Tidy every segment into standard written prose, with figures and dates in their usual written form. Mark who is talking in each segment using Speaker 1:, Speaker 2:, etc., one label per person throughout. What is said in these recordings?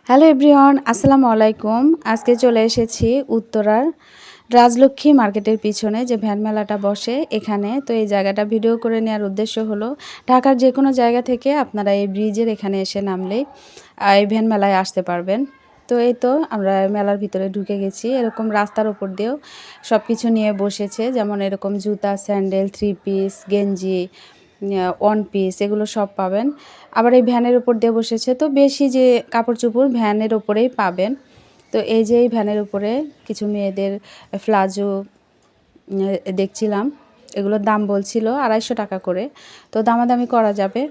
Speaker 1: Hello everyone, আসসালামু আলাইকুম। আজকে চলে এসেছি উত্তরার রাজলক্ষ্মী মার্কেটের পিছনে যে ভ্যান মেলাটা বসে এখানে। তো এই জায়গাটা ভিডিও করে নেওয়ার উদ্দেশ্য হলো ঢাকার যে কোনো জায়গা থেকে আপনারা এই ব্রিজের এখানে এসে নামলেই এই ভ্যান মেলায় আসতে পারবেন। তো এই তো আমরা মেলার ভিতরে ঢুকে গেছি। এরকম রাস্তার উপর দিয়েও সব কিছু নিয়ে বসেছে, যেমন এরকম জুতা, স্যান্ডেল, থ্রি পিস, গেঞ্জি, ওয়ান পিস এগুলো সব পাবেন। আবার এই ভ্যানের উপর দিয়ে বসেছে, তো বেশি যে কাপড় চোপড় ভ্যানের উপরেই পাবেন। তো এই যে এই ভ্যানের উপরে কিছু মেয়েদের প্লাজো দেখছিলাম, এগুলোর দাম বলছিল 250 টাকা করে। তো দামাদামি করা যাবে।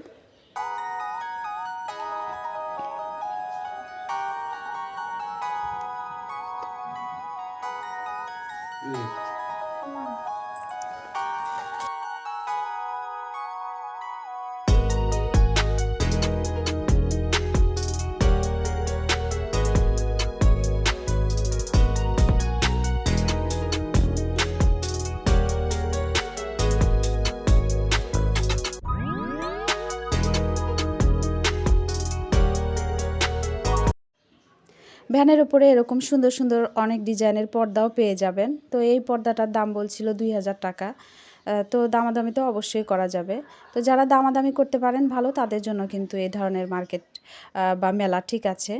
Speaker 1: ভ্যানের উপরে এরকম সুন্দর সুন্দর অনেক ডিজাইনের পর্দাও পেয়ে যাবেন। তো এই পর্দাটার দাম বলছিল 2000 টাকা। তো দামাদামি তো অবশ্যই করা যাবে। তো যারা দামাদামি করতে পারেন ভালো, তাদের জন্য কিন্তু এই ধরনের মার্কেট বা মেলা ঠিক আছে।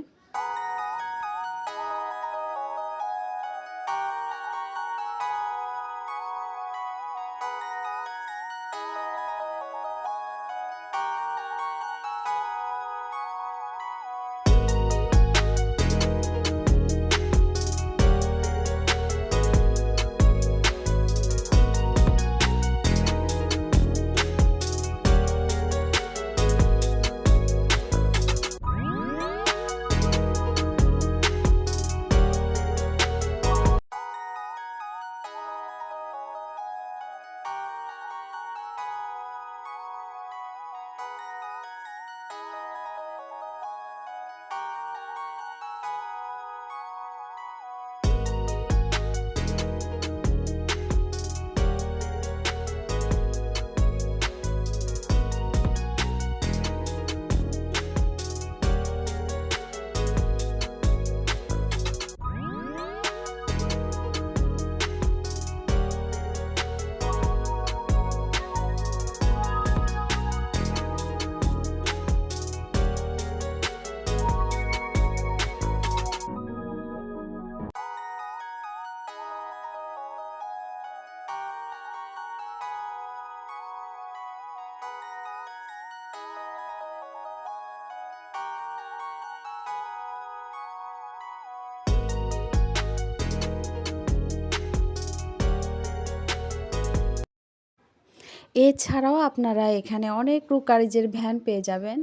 Speaker 1: এছাড়াও আপনারা এখানে অনেক ক্রোকারিজের ভ্যান পেয়ে যাবেন।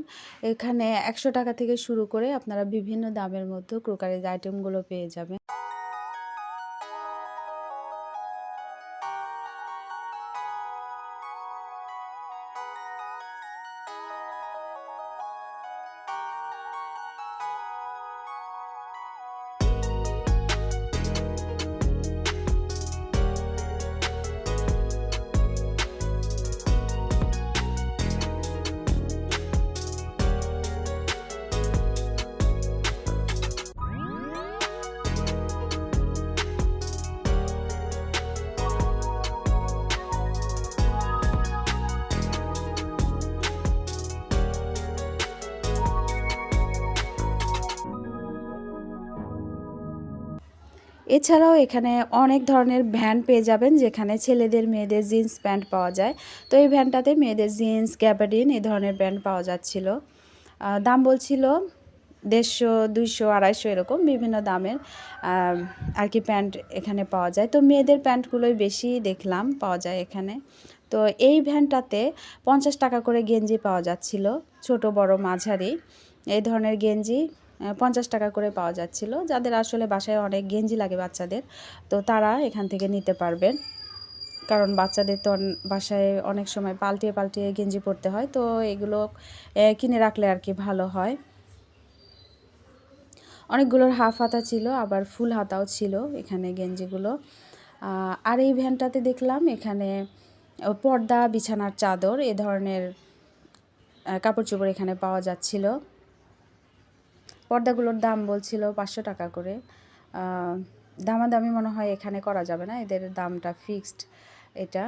Speaker 1: এখানে 100 টাকা থেকে শুরু করে আপনারা বিভিন্ন দামের মধ্যে ক্রোকারিজ আইটেমগুলো পেয়ে যাবেন। এছাড়াও এখানে অনেক ধরনের ভ্যান পেয়ে যাবেন, যেখানে ছেলেদের মেয়েদের জিন্স প্যান্ট পাওয়া যায়। তো এই ভ্যানটাতে মেয়েদের জিন্স, গ্যাবার্ডিন এই ধরনের প্যান্ট পাওয়া যাচ্ছিল। দাম বলছিল 150, 200, 250 এরকম বিভিন্ন দামের আর কি প্যান্ট এখানে পাওয়া যায়। তো মেয়েদের প্যান্টগুলোই বেশি দেখলাম পাওয়া যায় এখানে। তো এই ভ্যানটাতে 50 টাকা করে গেঞ্জি পাওয়া যাচ্ছিল, ছোট বড় মাঝারি এই ধরনের গেঞ্জি 50 টাকা করে পাওয়া যাচ্ছিল। যাদের আসলে বাসায় অনেক গেঞ্জি লাগে বাচ্চাদের, তো তারা এখান থেকে নিতে পারবেন। কারণ বাচ্চাদের তো বাসায় অনেক সময় পাল্টিয়ে পাল্টিয়ে গেঞ্জি পরতে হয়, তো এগুলো কিনে রাখলে আর কি ভালো হয়। অনেকগুলোর হাফ হাতা ছিল, আবার ফুল হাতাও ছিল এখানে গেঞ্জিগুলো। আর এই ভ্যানটাতে দেখলাম এখানে পর্দা, বিছানার চাদর এ ধরনের কাপড় চোপড় এখানে পাওয়া যাচ্ছিল। পর্দাগুলোর দাম বলছিল 500 টাকা করে। দামাদামি মনে হয় এখানে করা যাবে না, এদের দামটা ফিক্সড এটা।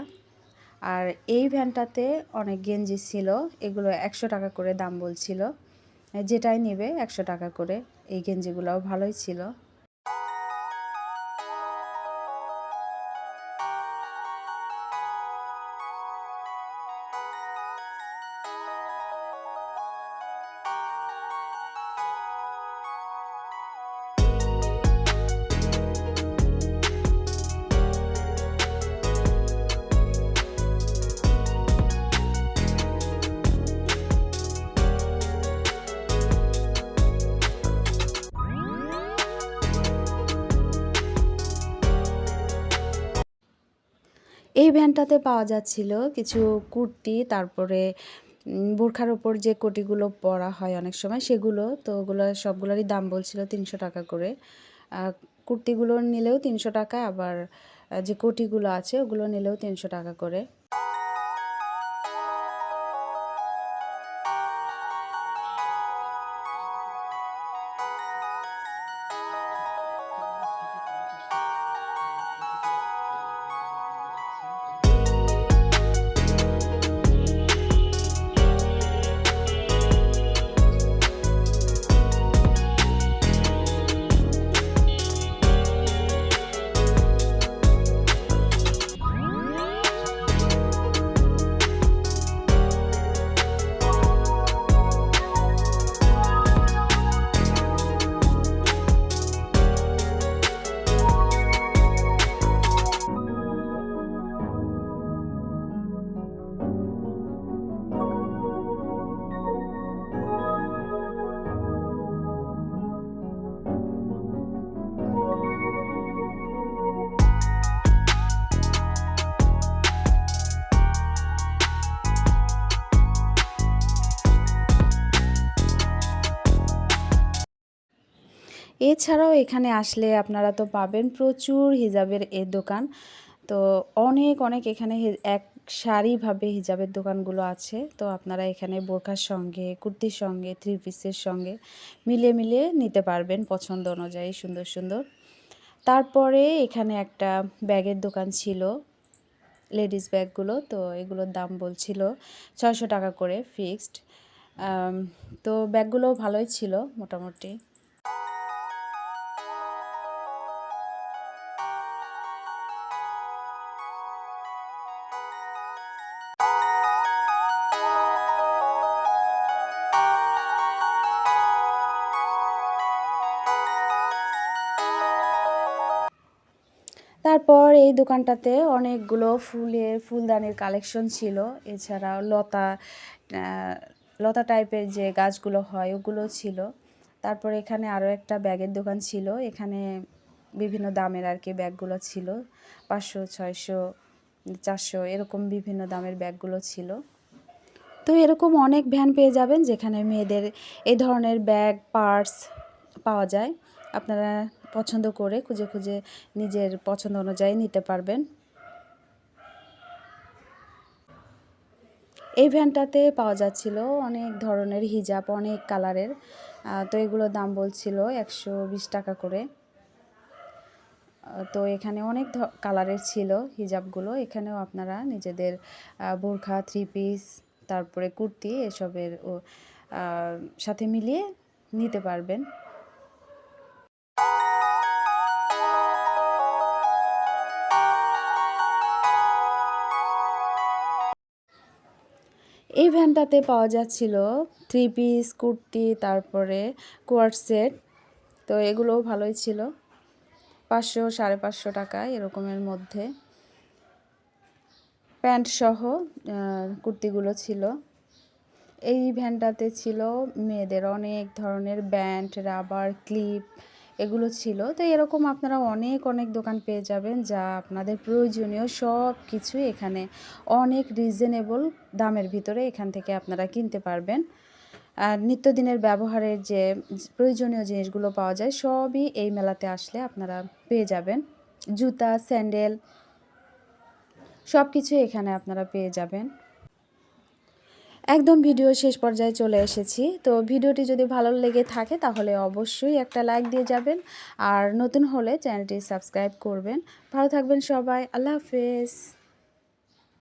Speaker 1: আর এই ভ্যানটাতে অনেক গেঞ্জি ছিল, এগুলো 100 টাকা করে দাম বলছিল, যেটাই নেবে 100 টাকা করে। এই গেঞ্জিগুলোও ভালোই ছিল। এই ভ্যানটাতে পাওয়া যাচ্ছিল কিছু কুর্তি, তারপরে বোরখার ওপর যে কোটিগুলো পরা হয় অনেক সময় সেগুলো, তো ওগুলো সবগুলোরই দাম বলছিল 300 টাকা করে। কুর্তিগুলো নিলেও 300 টাকা, আবার যে কোটিগুলো আছে ওগুলো নিলেও 300 টাকা করে। এছাড়াও এখানে আসলে আপনারা তো পাবেন প্রচুর হিজাবের এই দোকান। তো অনেক অনেক এখানে এক সারিভাবে হিজাবের দোকানগুলো আছে। তো আপনারা এখানে বোরখার সঙ্গে, কুর্তির সঙ্গে, থ্রি পিসের সঙ্গে মিলিয়ে মিলিয়ে নিতে পারবেন পছন্দ অনুযায়ী সুন্দর সুন্দর। তারপরে এখানে একটা ব্যাগের দোকান ছিল, লেডিস ব্যাগগুলো। তো এগুলোর দাম বলছিল 600 টাকা করে ফিক্সড। তো ব্যাগগুলো ভালোই ছিল মোটামুটি। তারপর এই দোকানটাতে অনেকগুলো ফুলদানির কালেকশন ছিল। এছাড়াও লতা টাইপের যে গাছগুলো হয় ওগুলো ছিল। তারপর এখানে আরও একটা ব্যাগের দোকান ছিল, এখানে বিভিন্ন দামের আর কি ব্যাগগুলো ছিল, 500, 600, 400 এরকম বিভিন্ন দামের ব্যাগগুলো ছিল। তো এরকম অনেক ভ্যান পেয়ে যাবেন যেখানে মেয়েদের এই ধরনের ব্যাগ, পার্স পাওয়া যায়। আপনারা পছন্দ করে খুঁজে খুঁজে নিজের পছন্দ অনুযায়ী নিতে পারবেন। এই ভ্যানটাতে পাওয়া যাচ্ছিল অনেক ধরনের হিজাব, অনেক কালারের। তো এগুলোর দাম বলছিল 120 টাকা করে। তো এখানে অনেক কালারের ছিল হিজাবগুলো। এখানেও আপনারা নিজেদের বোরখা, থ্রি পিস, তারপরে কুর্তি এসবের সাথে মিলিয়ে নিতে পারবেন। এই ভ্যানটাতে পাওয়া যাচ্ছিল থ্রি পিস, কুর্তি, তারপরে কোয়ার্ড সেট। তো এগুলোও ভালোই ছিল, 500, 550 টাকা এরকমের মধ্যে। প্যান্ট সহ কুর্তিগুলো ছিল। এই ভ্যানটাতে ছিল মেয়েদের অনেক ধরনের ব্যান্ড, রাবার, ক্লিপ এগুলো ছিল। তো এরকম আপনারা অনেক অনেক দোকান পেয়ে যাবেন, যা আপনাদের প্রয়োজনীয় সব কিছুই এখানে অনেক রিজনেবল দামের ভিতরে এখান থেকে আপনারা কিনতে পারবেন। আর নিত্যদিনের ব্যবহারের যে প্রয়োজনীয় জিনিসগুলো পাওয়া যায় সবই এই মেলাতে আসলে আপনারা পেয়ে যাবেন। জুতা, স্যান্ডেল সব কিছুই এখানে আপনারা পেয়ে যাবেন। একদম ভিডিও শেষ পর্যায়ে চলে এসেছি। তো ভিডিওটি যদি ভালো লেগে থাকে তাহলে অবশ্যই একটা লাইক দিয়ে যাবেন, আর নতুন হলে চ্যানেলটি সাবস্ক্রাইব করবেন। ভালো থাকবেন সবাই, আল্লাহ হাফেজ।